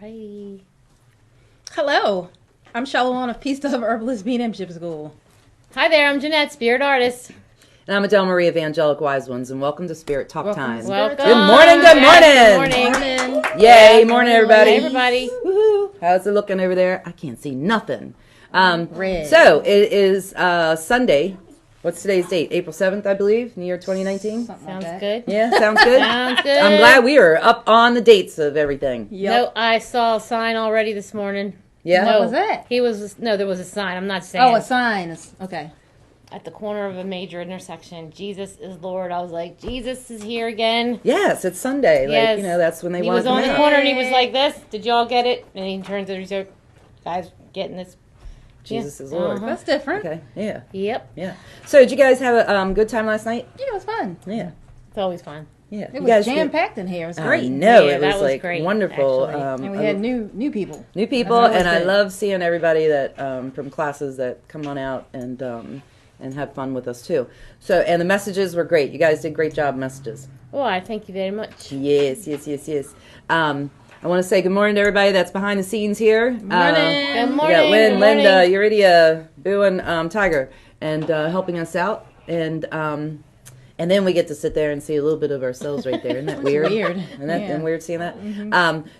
Alrighty. Hello, I'm Shalom of Peace Dove Herbalist Mediumship School. Hi there, I'm Jeanette, Spirit Artist. And I'm Adele Marie of Angelic Wise Ones, and welcome to Spirit Talk Time. Welcome. Good morning, good morning. Good morning. Yay, morning everybody. Hey, everybody. Woohoo. How's it looking over there? I can't see nothing. Red. So, it is Sunday. What's today's date? April 7th, I believe, in the year 2019? Sounds good. Yeah, sounds good? Sounds good. I'm glad we are up on the dates of everything. Yep. No, I saw a sign already this morning. Yeah? No, What was that? there was a sign. I'm not saying. Oh, a sign. Okay. At the corner of a major intersection. Jesus is Lord. I was like, Jesus is here again. Yes, it's Sunday. Yes. Like, that's when they He want was to come on the out. corner and he was like this. Did y'all get it? And he turns to the reserve. Guys, getting this. Jesus Yeah. is Lord. Uh-huh. That's different. Okay, yeah, Yep. yeah. So, did you guys have a good time last night? Yeah, it was fun. Yeah, It's always fun. yeah. It You was guys jam did- packed in here. It was I great. know, Yeah, it that was was like great, wonderful. actually. And we had new people. New people, That was and I good. love seeing everybody that from classes that come on out and have fun with us too. So, and the messages were great. You guys did a great job, messages. Well, I thank you very much. Yes. I want to say good morning to everybody that's behind the scenes here. Good We got morning. Lynn, Good Linda, morning. Euridia, Boo, and Tiger, and helping us out. And then we get to sit there and see a little bit of ourselves right there. Isn't that weird? Weird. Isn't that Yeah. weird seeing that?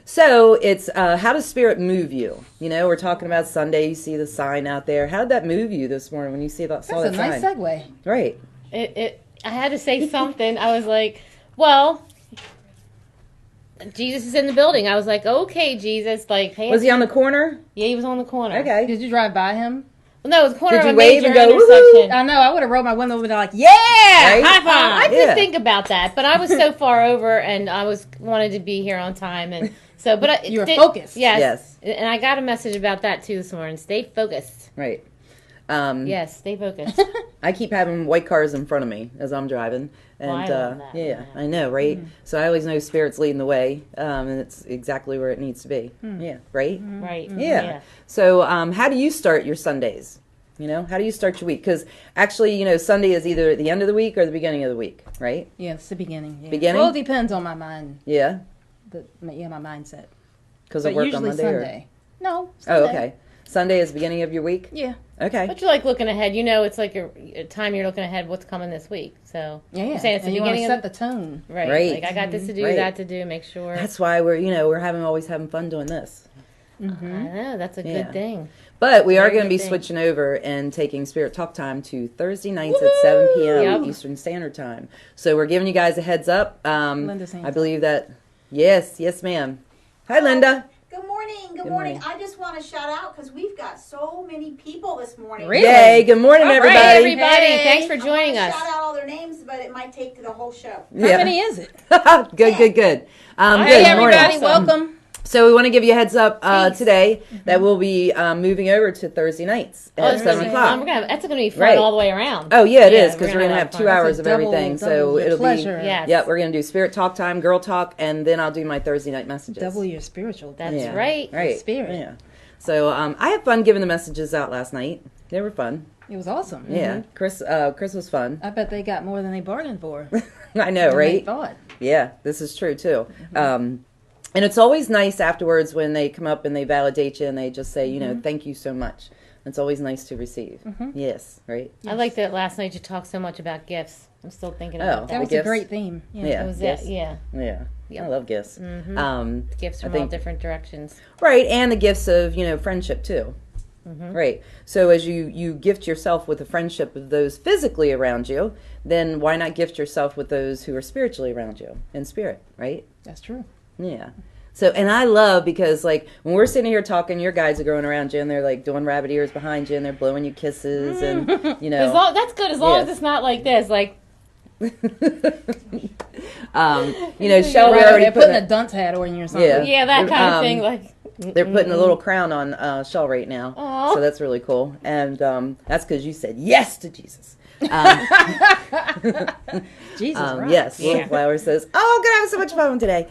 So it's how does spirit move you? You know, we're talking about Sunday. You see the sign out there. How did that move you this morning when you saw That's that a nice sign? segue. Right. I had to say something. I was like, well, Jesus is in the building. I was like, okay, Jesus. Like, hey, Was he on the corner? Yeah, he was on the corner. Okay. Did you drive by him? Well, no, it was the corner Did of you a wave major and go, intersection. I know. I would have rolled my window over there like, yeah, Right? high five. I did Yeah. think about that, but I was so far over, and I wanted to be here on time, and so. But You were focused. Yes. And I got a message about that too this morning. Stay focused. Right. Yes, stay focused. I keep having white cars in front of me as I'm driving, and I love that. yeah, I know, right? So I always know Spirit's leading the way, and it's exactly where it needs to be. Yeah, right. Right. Yeah. So, how do you start your Sundays? You know, how do you start your week? Because actually, you know, Sunday is either the end of the week or the beginning of the week, right? Yeah, it's the beginning. Yeah. Beginning? Well, it depends on my mind. Yeah, My mindset. because But of work usually on Monday. Or... Sunday. No. Oh, Sunday. okay. Sunday is the beginning of your week. Yeah. Okay. But you're like looking ahead. You know, it's like a time you're looking ahead. What's coming this week? So Yeah. you're saying it's and the you want to beginning set of the tone. right. Right. Like I got this to do, Right. that to do. Make sure. That's why we're always having fun doing this. I know that's a Yeah. good thing. But we are Very going to be good thing. switching over and taking Spirit Talk Time to Thursday nights at 7 p.m. Yep. Eastern Standard Time. So we're giving you guys a heads up. Linda's hands I believe that, yes, ma'am. Hi, Linda. Good morning. Good morning. I just want to shout out because we've got so many people this morning. Really? Yay, good morning, All right, everybody. everybody. Hey. Thanks for I joining want us. to shout out all their names, but it might take the whole show. How Yeah. many is it? Good. Hey, Good Everybody, morning. welcome. So we want to give you a heads up Thanks. today that we'll be moving over to Thursday nights Oh, at it's gonna 7 be o'clock. fun. That's going to be fun Right. all the way around. Oh, yeah, it Yeah, is, because we're we're gonna going to have have fun. 2 That's a hours of everything. So your it'll pleasure. be, Yes. yep, we're going to do Spirit Talk Time, Girl Talk, and then I'll do my Thursday night messages. Double your spiritual. That's Yeah. right. Right. Spirit. Yeah. So I had fun giving the messages out last night. They were fun. It was awesome. Yeah. Chris was fun. I bet they got more than they bargained for. I know, than They right? thought. Yeah, this is true too. And it's always nice afterwards when they come up and they validate you and they just say, you know, thank you so much. It's always nice to receive. Yes, right? I liked that last night you talked so much about gifts. I'm still thinking Oh. about That that. was gifts? a great theme. Yeah. It was gifts. yeah. Yeah. Yep. I love gifts. Gifts I from all think- different directions. Right, and the gifts of, you know, friendship too. Right. So as you gift yourself with the friendship of those physically around you, then why not gift yourself with those who are spiritually around you in spirit, right? That's true. Yeah. So, and I love because, like, when we're sitting here talking, your guys are going around you and they're, like, doing rabbit ears behind you and they're blowing you kisses and, you know. That's good as long as Yes. it's not like this. Like, you know, Shelby Right, already they're put putting a dunce hat on you or something. Yeah. yeah, that kind of thing. Um, Like, they're putting a little crown on Shell right now. Aw. So that's really cool. And that's because you said yes to Jesus. Jesus, right. Yes, Yeah. Little Flower says, "Oh, I'm gonna have so much fun today."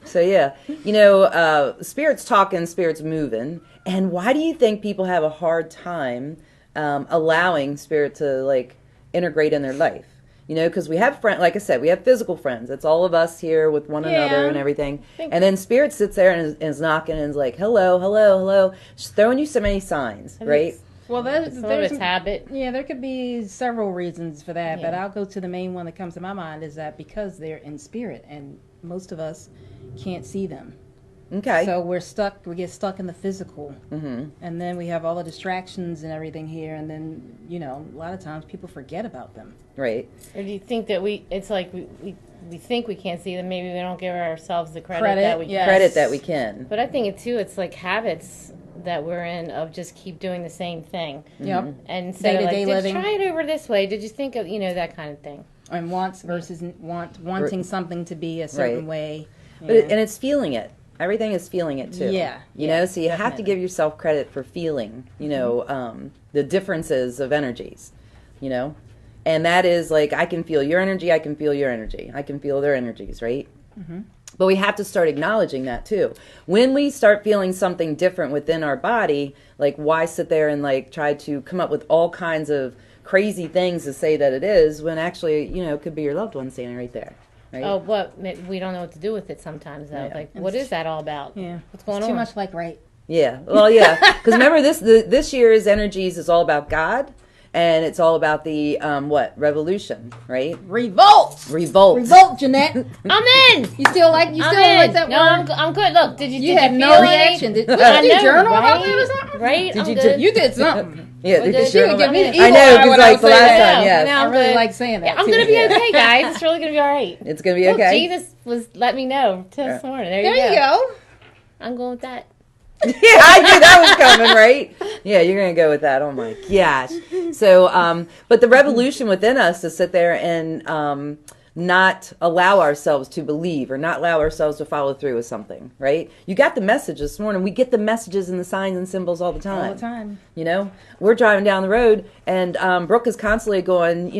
So yeah, you know, spirits talking, spirits moving. And why do you think people have a hard time allowing spirit to like integrate in their life? You know, because we have friends, like I said, we have physical friends. It's all of us here with one another and everything. And then spirit sits there and is knocking and is like, hello, hello, hello. She's throwing you so many signs, right? Well, It's a little bit of habit. Yeah, there could be several reasons for that, but Yeah. I'll go to the main one that comes to my mind is that because they're in spirit and most of us can't see them. Okay. So we get stuck in the physical. And then we have all the distractions and everything here, and then, a lot of times people forget about them. Right. Or do you think that it's like we think we can't see them, maybe we don't give ourselves the credit Credit, that we yes. Credit that we can. But I think it's like habits that we're in of just keep doing the same thing. Yep. And instead of like, Day-to-day living. try it over this way. Did you think of, that kind of thing? And wants versus wanting something to be a certain Right. way. But and it's feeling it. Everything is feeling it too. Yeah, You yeah, know, so you have to definitely. give yourself credit for feeling, the differences of energies, And that is like, I can feel your energy, I can feel your energy, I can feel their energies, right? But we have to start acknowledging that too. When we start feeling something different within our body, like why sit there and like try to come up with all kinds of crazy things to say that it is when actually, it could be your loved one standing right there. Right? Oh, we don't know what to do with it sometimes, though. Yeah. Like, what is that all about? Yeah. What's going It's on? too much like right. Yeah. Well, yeah. Because remember, this year's energies is all about God, and it's all about the revolution, right? Revolt! Revolt. Revolt, Jeanette. I'm in! You still like I'm that in! No, word? I'm good. Look, did you had feel no any- reaction. Did I you know, journal right? about that or something? Right? Did I'm you good. You did something. Yeah. Well, Did did you you journal give me about- the I know, evil eye because when I like the was last saying time, that. yes. Now I I'm really good. like saying that. Yeah, I'm too. gonna be Yeah. okay, guys. It's really gonna be all right. It's gonna be Look, okay. Jesus was let me know this morning. There, There you go. I'm going with that. Yeah, I knew that was coming, right? Yeah, you're gonna go with that. Oh my gosh. So, but the revolution within us to sit there and not allow ourselves to believe or not allow ourselves to follow through with something, right? You got the message this morning. We get the messages and the signs and symbols all the time. All the time. We're driving down the road and Brooke is constantly going,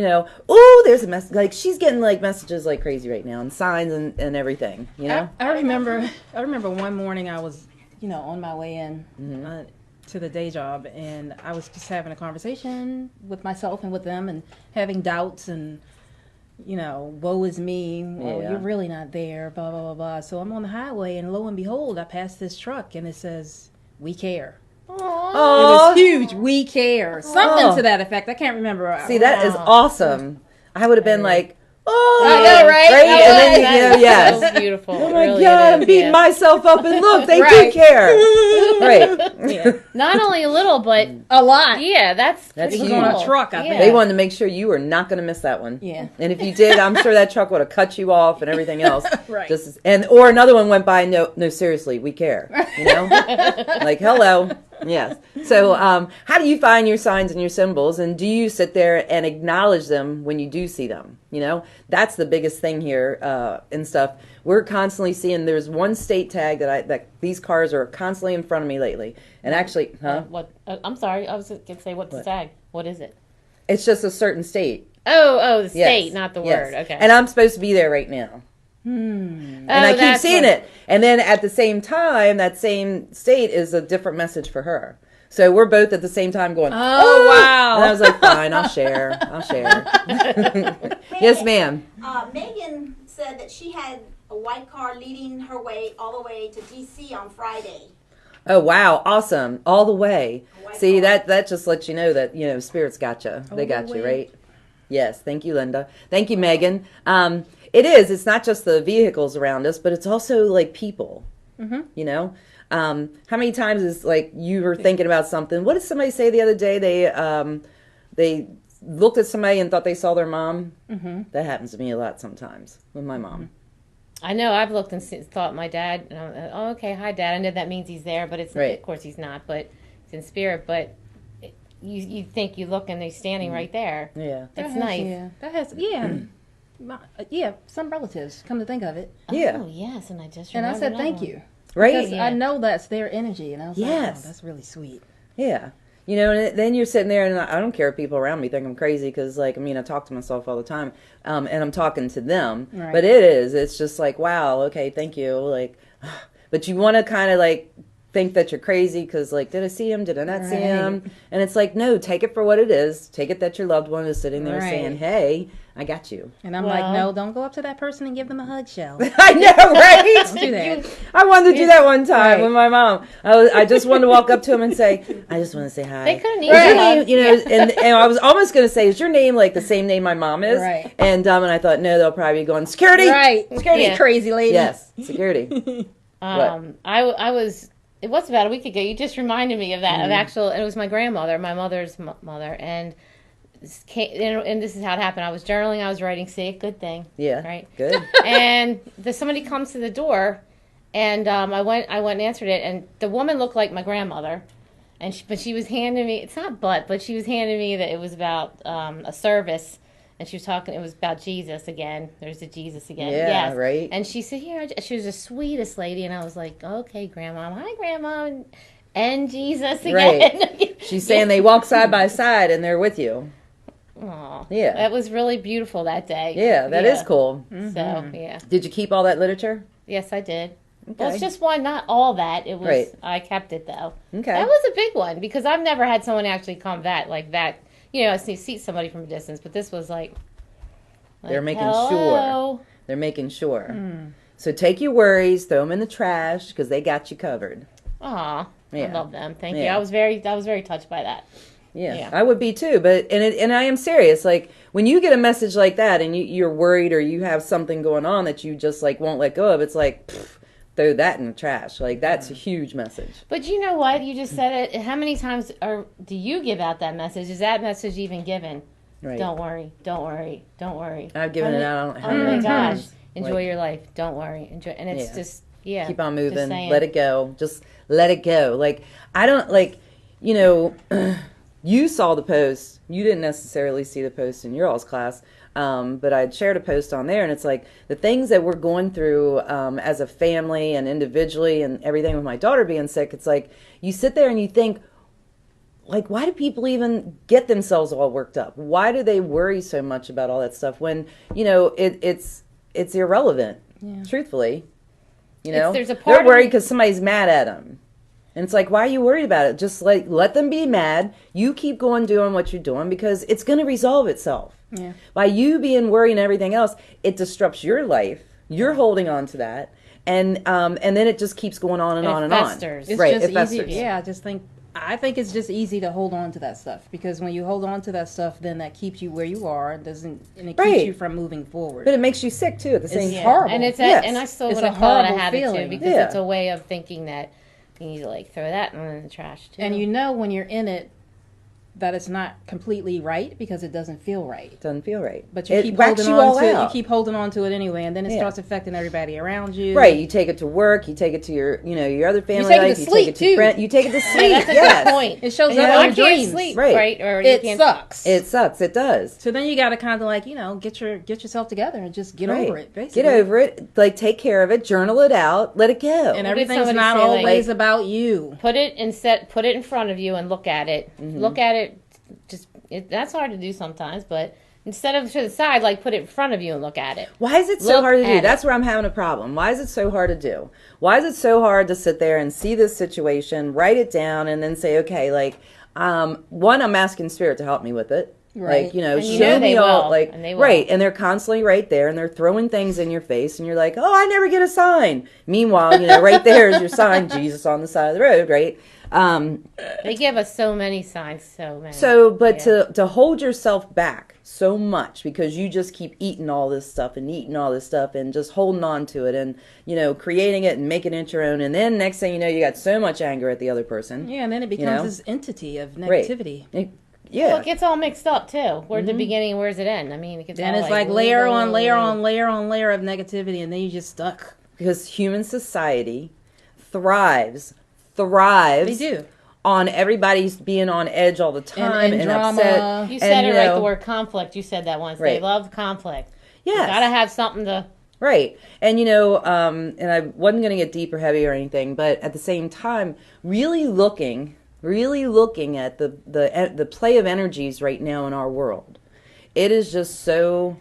oh, there's a message. Like she's getting like messages like crazy right now and signs and everything, I remember one morning I was, on my way in to the day job, and I was just having a conversation with myself and with them and having doubts and, woe is me. Oh, Yeah. you're really not there, blah, blah, blah, blah. So I'm on the highway, and lo and behold, I passed this truck, and it says, "We care." It Oh, was huge. We care. Something Oh. to that effect. I can't remember. see, that is awesome. I would have been like, oh, I know, right? Right? I And then, That is yes. so beautiful. Oh my Really, God, it I'm is, beating yeah. myself up and look, they do Right. care. Right. Not only a little, but A lot. yeah, that's That's It was huge. on a truck, I think. They wanted to make sure you were not going to miss that one. Yeah. And if you did, I'm sure that truck would have cut you off and everything else. Right. Or another one went by. No, seriously, we care. Like hello. Yes. So, how do you find your signs and your symbols, and do you sit there and acknowledge them when you do see them? That's the biggest thing here and stuff. We're constantly seeing. There's one state tag that these cars are constantly in front of me lately, and actually, What? I'm sorry. I was gonna say what's the tag? What is it? it's just a certain state. Oh, the Yes. state, not the Yes. word. Okay. And I'm supposed to be there right now. And I keep seeing it. And then at the same time, that same state is a different message for her. So we're both at the same time going, Oh, wow. And I was like, fine, I'll share. Yes, ma'am. Megan said that she had a white car leading her way all the way to DC on Friday. Oh, wow. Awesome. All the way. White See, car. that just lets you know that, Spirits got you. They got you, right? Yes. Thank you, Linda. Thank you, Megan. It is. It's not just the vehicles around us, but it's also like people, how many times is like you were thinking about something? What did somebody say the other day? They looked at somebody and thought they saw their mom. That happens to me a lot sometimes with my mom. I know. I've looked and thought my dad. And I'm like, oh, okay, hi, Dad. I know that means he's there, but it's Right. of course he's not. But it's in spirit. But you think you look and they're standing right there. Yeah. That's That has- nice. Yeah, that has some relatives. Come to think of it, Yeah. Oh yes, and I just and I remembered said another thank one. you Right? because Yeah. I know that's their energy, and I was like, Yes. oh, that's really sweet. Yeah. And then you're sitting there, and I don't care if people around me think I'm crazy because, I talk to myself all the time, and I'm talking to them. Right. But it's just like, wow, okay, thank you. Like, but you want to kind of like think that you're crazy because, like, did I see him? Did I not see Right. him? And it's like, no, take it for what it is. Take it that your loved one is sitting there Right. saying, hey, I got you. And I'm Well- like, no, don't go up to that person and give them a hug, Shell. I know, right? Don't do that. I wanted to do that one time Right. with my mom. I just wanted to walk up to him and say, I just want to say hi. They couldn't Is your even name, hug. you know, and I was almost going to say, is your name like the same name my mom is? Right. And I thought, no, they'll probably be going, security. Right. Security. Yeah. Crazy lady. Yes, security. I was. It was about a week ago. You just reminded me of that. Of actual. It was my grandmother, my mother's mother, and this is how it happened. I was journaling. I was writing. See, good thing. Yeah. Right. Good. And somebody comes to the door, and I went and answered it, and the woman looked like my grandmother, but she was handing me. It's not but she was handing me that it was about a service. And she was talking, it was about Jesus again. There's the Jesus again. Yeah, yes. right. And she said, here, she was the sweetest lady. And I was like, okay, Grandma. Hi, Grandma. And Jesus again. Right. She's saying they walk side by side and they're with you. Aw, Yeah. that was really beautiful that day. Yeah, that is cool. So, yeah. Did you keep all that literature? Yes, I did. Well, Okay. it's just one, not all that. It was, Right. I kept it, though. Okay. That was a big one because I've never had someone actually come like that. You know, I see somebody from a distance, but this was like They're making hello. sure. They're making sure. So take your worries, throw them in the trash because they got you covered. Aw, Yeah. I love them. Thank you. Yeah. I was very touched by that. Yeah, Yeah. I would be too. But and I am serious. Like when you get a message like that and you're worried or you have something going on that you just like won't let go of, it's like throw that in the trash. Like that's a huge message. But you know what? You just said it. How many times do you give out that message? Is that message even given? Right. Don't worry. Don't worry. Don't worry. I've given it out. I don't know how Oh my many gosh. times. Enjoy Like, your life. Don't worry. Enjoy. And it's Yeah. just, yeah. keep on just moving. saying. Let it go. Just let it go. Like I don't like, you know, you saw the post. You didn't necessarily see the post in your all's class. But I'd shared a post on there and it's like the things that we're going through as a family and individually and everything with my daughter being sick. It's like you sit there and you think, like, why do people even get themselves all worked up? Why do they worry so much about all that stuff when, you know, it's irrelevant, truthfully. You know, there's a part they're of worried it- because somebody's mad at them. And it's like, why are you worried about it? Just like, let them be mad. You keep going doing what you're doing because it's going to resolve itself. Yeah. By you being worried and everything else, it disrupts your life. You're holding on to that. And then it just keeps going on and And it on and festers. on. It's Right, just it festers. easy. Yeah, I think it's just easy to hold on to that stuff because when you hold on to that stuff, then that keeps you where you are. And it keeps Right. you from moving forward. But it makes you sick too at the same It's time. horrible. And it's Yes. and I still It's would a call it a horrible habit too feeling. because Yeah. it's a way of thinking that you need to like throw that in the trash too. And you know when you're in it that it's not completely right because it doesn't feel right. It doesn't feel right. But you It keep whacks holding you on all to it. You out. keep holding on to it anyway, and then it Yeah. starts affecting everybody around you. Right, you take it to work, you take it to your, you know, your other family take it to life, you sleep, take it to too. friends, you take it to sleep. Yeah, that's a yes. good point. It shows And up you know, in I your can't dreams. sleep, Right. right? Or you It can't, sucks. It sucks. It does. So then you got to kind of like get yourself together and just get Right. over it. Basically, Get over it. Like take care of it. Journal it out. Let it go. And did everything's somebody not say, like- always about you. Put it in front of you and look at it. Mm-hmm. Look at it. That's hard to do sometimes, but instead of to the side, like put it in front of you and look at it. Why is it so Look hard to do? at it. That's where I'm having a problem. Why is it so hard to do? Why is it so hard to sit there and see this situation, write it down, and then say, okay, like, one, I'm asking Spirit to help me with it. Right. Like, you know, And you show know me they all, will, like, and they will. right. And they're constantly right there, and they're throwing things in your face, and you're like, oh, I never get a sign. Meanwhile, you know, right there is your sign, Jesus on the side of the road, right? They give us so many signs, so many. So, but Yeah. to hold yourself back so much because you just keep eating all this stuff and just holding on to it and, you know, creating it and making it your own. And then next thing you know, you got so much anger at the other person. Yeah, and then it becomes know? this entity of Right. negativity. Yeah. Well, it gets all mixed up too. Where's the beginning and where's it end? I mean, it gets And all it's like layer whoa. on layer on layer on layer of negativity, and then you just stuck. Because human society thrives They do. on everybody's being on edge all the time and, drama. upset. You said and, it you right. know, The word conflict. You said that once. They Right. love conflict. Yes. Gotta have something to. Right. And, you know, and I wasn't going to get deep or heavy or anything, but at the same time, really looking at the play of energies right now in our world. It is just so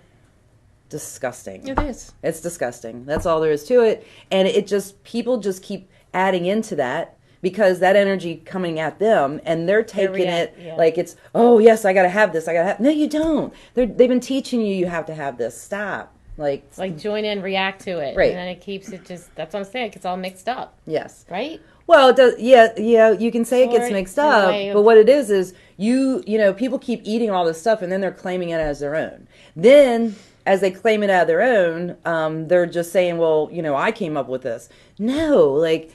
disgusting. It is. It's disgusting. That's all there is to it. And it just, people just keep adding into that because that energy coming at them, and they're taking it yeah. like it's, oh yes, I gotta have this, I gotta have. No, you don't. They've been teaching you have to have this. Stop. Like join in, react to it, Right. and then it keeps it just. That's what I'm saying. It gets all mixed up, yes. right? Well, it does. Yeah. You can say it gets Or mixed in a up, way of- but what it is you know, people keep eating all this stuff, and then they're claiming it as their own. Then, as they claim it as their own, they're just saying, "Well, you know, I came up with this." No, like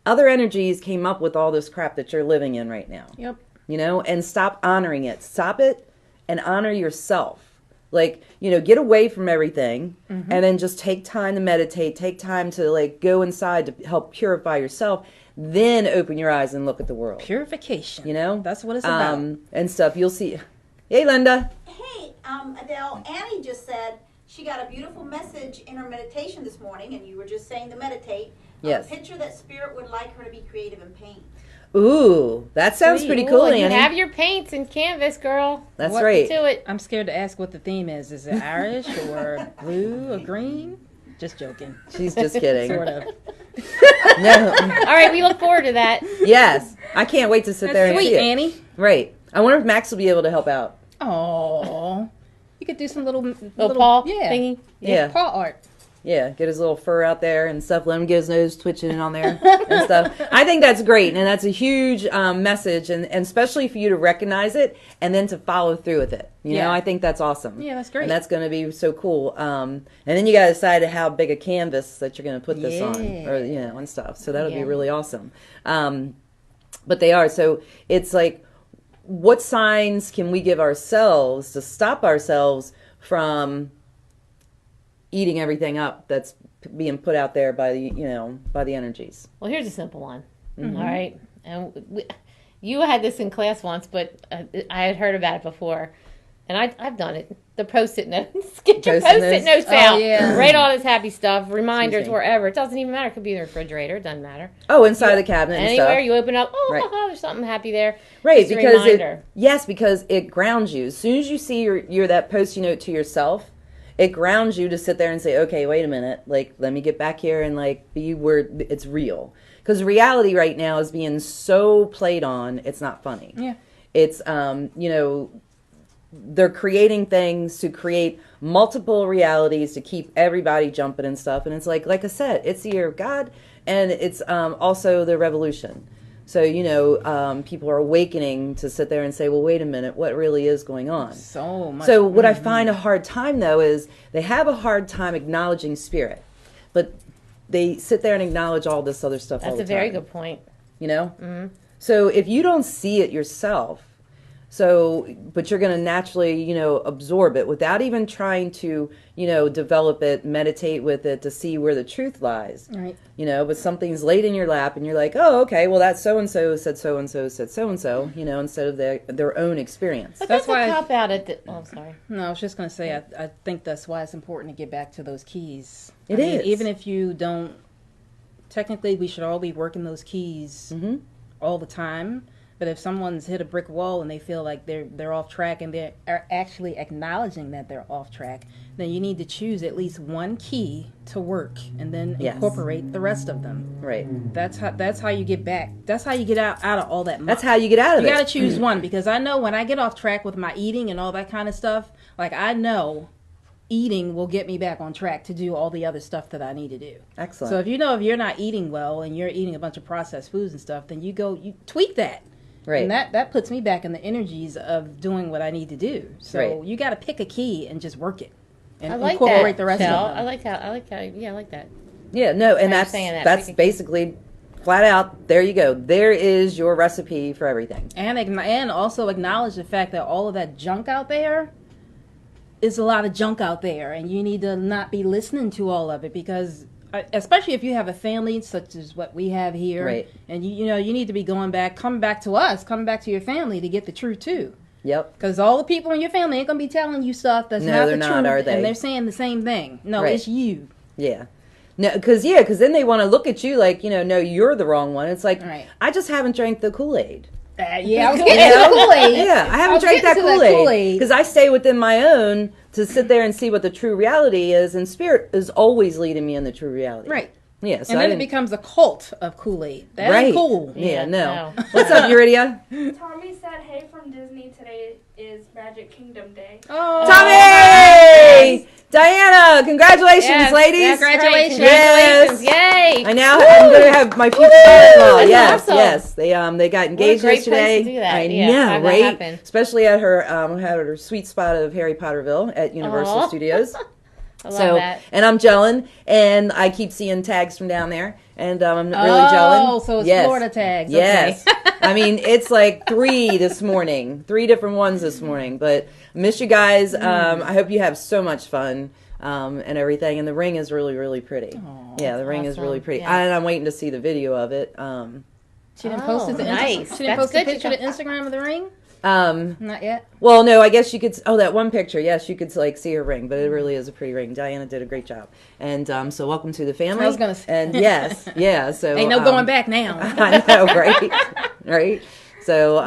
other energies came up with all this crap that you're living in right now. Yep. You know, and stop honoring it. Stop it, and honor yourself. Like, you know, get away from everything and then just take time to meditate, take time to like go inside to help purify yourself, then open your eyes and look at the world. Purification. You know? That's what it's about. And stuff. You'll see. Hey, Linda. Hey, Adele, Annie just said she got a beautiful message in her meditation this morning, and you were just saying to meditate. Yes. A picture that Spirit would like her to be creative and paint. Ooh, that sounds pretty cool, Ooh, you Annie. have your paints and canvas, girl. That's What- right. Do it. I'm scared to ask what the theme is. Is it Irish or blue or green? Just joking. She's just kidding. Sort of. No. All right, we look forward to that. Yes. I can't wait to sit there and Sweet, see it. Annie. Right. I wonder if Max will be able to help out. Oh, you could do some little paw yeah, thingy? Yeah. paw art. Yeah, get his little fur out there and stuff. Let him get his nose twitching on there and stuff. I think that's great, and that's a huge message, and especially for you to recognize it and then to follow through with it. You know, Yeah. I think that's awesome. Yeah, that's great. And that's going to be so cool. And then you got to decide how big a canvas that you're going to put this on, or you know, and stuff. So that'll be Yeah. really awesome. But they are. So it's like, what signs can we give ourselves to stop ourselves from eating everything up that's being put out there by the, you know, by the energies? Well, here's a simple one. All right, and you had this in class once, but I had heard about it before, and I've done it. The Post-it notes. Get your Post-it Post-it notes? notes Oh, out. yeah. Write all this happy stuff, reminders Excuse me. wherever. It doesn't even matter. It could be in the refrigerator. It doesn't matter. Oh, inside the cabinet and Anywhere stuff. you open up, oh, Right. haha, there's something happy there. Right, Just a because reminder. because it grounds you. As soon as you see your that Post-it note to yourself, it grounds you to sit there and say, okay, wait a minute, like, let me get back here and like be where it's real. Because reality right now is being so played on, it's not funny. Yeah. It's you know, they're creating things to create multiple realities to keep everybody jumping and stuff, and it's like I said, it's the year of God, and it's also the revolution. So, you know, people are awakening to sit there and say, well, wait a minute, what really is going on? So much. So what I find a hard time, though, is they have a hard time acknowledging spirit, but they sit there and acknowledge all this other stuff all That's the a time. very good point. You know? So if you don't see it yourself, but you're going to naturally, you know, absorb it without even trying to, you know, develop it, meditate with it to see where the truth lies. Right. You know, but something's laid in your lap and you're like, oh, okay, well, that so-and-so said so-and-so said so-and-so, you know, instead of their own experience. But That's that's why- a cop out at the. Oh, I'm sorry. No, I was just going to say, I think that's why it's important to get back to those keys. It I mean, is. even if you don't, technically, we should all be working those keys all the time. But if someone's hit a brick wall and they feel like they're off track and they are actually acknowledging that they're off track, then you need to choose at least one key to work and then Yes. incorporate the rest of them. Right. That's how you get back. That's how you get out of all that muck. That's how you get out of You it. got to choose one, because I know when I get off track with my eating and all that kind of stuff, like I know eating will get me back on track to do all the other stuff that I need to do. Excellent. So if you know if you're not eating well and you're eating a bunch of processed foods and stuff, then you tweak that. Right. And that puts me back in the energies of doing what I need to do. So Right. you got to pick a key and just work it and I like incorporate that. the rest Shell. of them. I like how. Yeah, I like that. Yeah, no, and that's saying that. that's basically flat out, there you go. There is your recipe for everything. And also acknowledge the fact that all of that junk out there is a lot of junk out there, and you need to not be listening to all of it, because especially if you have a family such as what we have here, Right. and you know you need to be coming back to us, coming back to your family to get the truth too. Yep. Because all the people in your family ain't gonna be telling you stuff that's No, not they're the not, truth, are they? and they're saying the same thing. No, Right. it's you. Yeah. No, because then they want to look at you like, you know, no, you're the wrong one. It's like, Right. I just haven't drank the Kool-Aid. Yeah, I was You getting to know? the Kool-Aid. Yeah, I haven't was drank that getting to Kool-Aid because I stay within my own to sit there and see what the true reality is, and spirit is always leading me in the true reality. Right. Yeah, so And I then it didn't. becomes a cult of Kool-Aid. That Right. ain't cool. Yeah, no. no. What's up, Eurydia? Tommy said, "Hey from Disney. Today is Magic Kingdom Day." Oh, Tommy! Diana, congratulations, Yes, ladies. that's great. Congratulations. Congratulations. Yes. Yay. I now I'm going to have my future daughter-in-law. That's Yes, awesome. yes. They got engaged great place yesterday. to do that. I Yeah, know, have that right? happen. Especially at her had her sweet spot of Harry Potterville at Universal Aw. Studios. I love that. And I'm gelling, and I keep seeing tags from down there, and I'm really Oh, gelling. so it's Yes. Florida tags. Yes. Okay. I mean, it's like 3 this morning, 3 different ones this morning. But miss you guys. I hope you have so much fun and everything. And the ring is really, really pretty. Yeah, the ring is awesome. really pretty. Yeah. And I'm waiting to see the video of it. She didn't post it to nice. She didn't That's post a good to picture to Instagram of the ring? Not yet. Well, no, I guess you could. Oh, that one picture. Yes, you could like see her ring, but it really is a pretty ring. Diana did a great job, and so welcome to the family. I was gonna say. And yes, yeah. So Ain't no going back now. I know, right? Right. So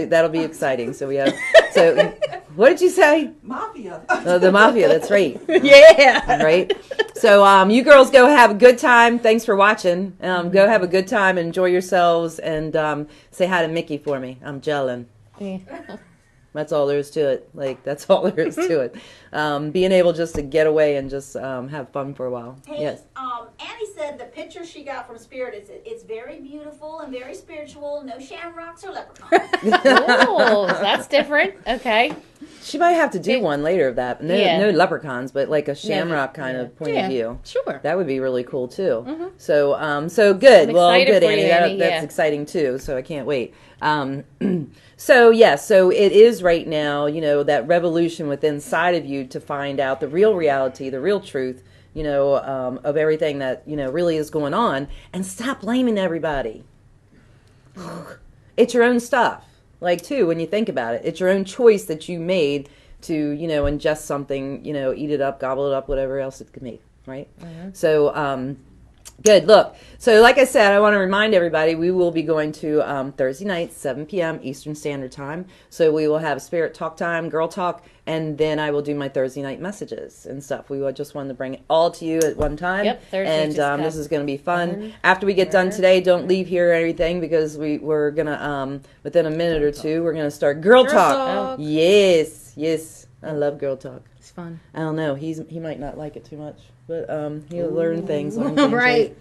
that'll be exciting. So we have. So what did you say? Mafia. The mafia. That's right. Yeah. Right. So you girls go have a good time. Thanks for watching. Go have a good time. Enjoy yourselves, and say hi to Mickey for me. I'm gelling. Yeah. That's all there is to it. Like, that's all there is to it. Being able just to get away and just have fun for a while. Hey, Yes. Annie said the picture she got from Spirit is it's very beautiful and very spiritual. No shamrocks or leprechauns. Oh, that's different. Okay. She might have to do one later of that. No, Yeah. no leprechauns, but like a shamrock kind of point Yeah, of view. sure. That would be really cool too. So, so good. I'm Well, excited good, for Annie. you, That, Annie, that's yeah. exciting too. So I can't wait. So yes, so it is right now. That revolution within inside of you to find out the real reality, the real truth. Of everything that really is going on, and stop blaming everybody. It's your own stuff. Like too, when you think about it, it's your own choice that you made to ingest something, eat it up, gobble it up, whatever else it could be, right? So good. Look, so like I said, I want to remind everybody we will be going to Thursday night, 7 p.m. Eastern Standard Time. So we will have Spirit Talk Time, Girl Talk, and then I will do my Thursday night messages and stuff. We just wanted to bring it all to you at one time. Yep, Thursday and just got this is going to be fun. After we get done today, don't leave here or anything, because we're going to, within a minute or two, we're going to start Girl Talk. Talk. Yes, yes. I love Girl Talk. It's fun. I don't know. He might not like it too much, but he'll learn things. On things, Right.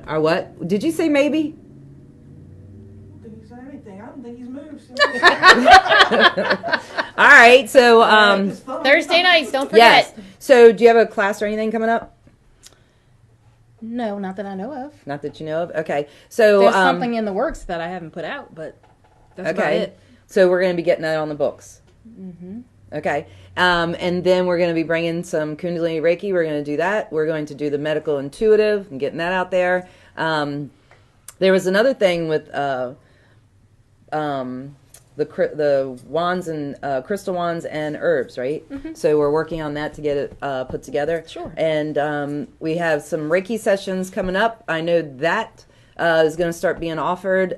Or what? Did you say maybe? I don't think he's done anything. I don't think he's moved. All right. So Thursday nights, don't forget. yes. So do you have a class or anything coming up? No, not that I know of. Not that you know of. Okay. So There's something in the works that I haven't put out, but that's about okay. it. So we're going to be getting that on the books. Okay. And then we're going to be bringing some Kundalini Reiki. We're going to do that. We're going to do the medical intuitive and getting that out there. There was another thing with the wands and crystal wands and herbs, right? So we're working on that to get it put together. Sure. And we have some Reiki sessions coming up. I know that is going to start being offered.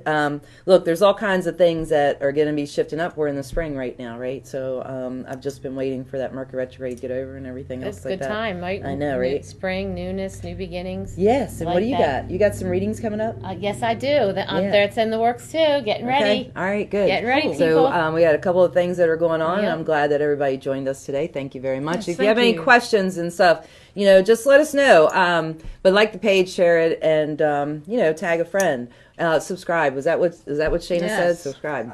Look, there's all kinds of things that are going to be shifting up. We're in the spring right now, right? So I've just been waiting for that Mercury retrograde to get over and everything else It's like good that. time, right? I know, right? Spring, newness, new beginnings. Yes. And what Like do you that. got? You got some readings coming up? Yes, I do. Yeah. That's in the works too. Getting ready. Okay. All right, good. Getting ready, So people. we had a couple of things that are going on, and Yep. I'm glad that everybody joined us today. Thank you very much. Yes, If you have thank any you. questions and stuff, just let us know. But like the page, share it, and tag a friend. Subscribe. Is that what Shayna said? Yes. Subscribe.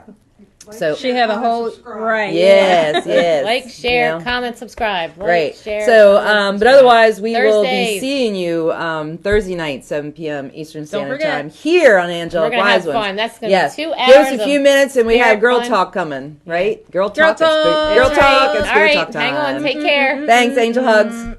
So She had a whole Subscribe. right. yes, yes. Like, share, You know? comment, subscribe. Like, Right. share. So, comment, but subscribe. otherwise, we will be Thursdays. seeing you Thursday night, 7 p.m. Eastern Standard forget. Time, here on Angelic We're gonna Wise have Ones. fun. That's gonna Yes. be 2 Give us hours a few of minutes, and we have spirit Girl fun. Talk coming, right? Girl Girl Talk. and Spirit- Talk. Girl That's Talk right. and All Spirit right, Talk time. hang on. Take care. Thanks, Angel Hugs.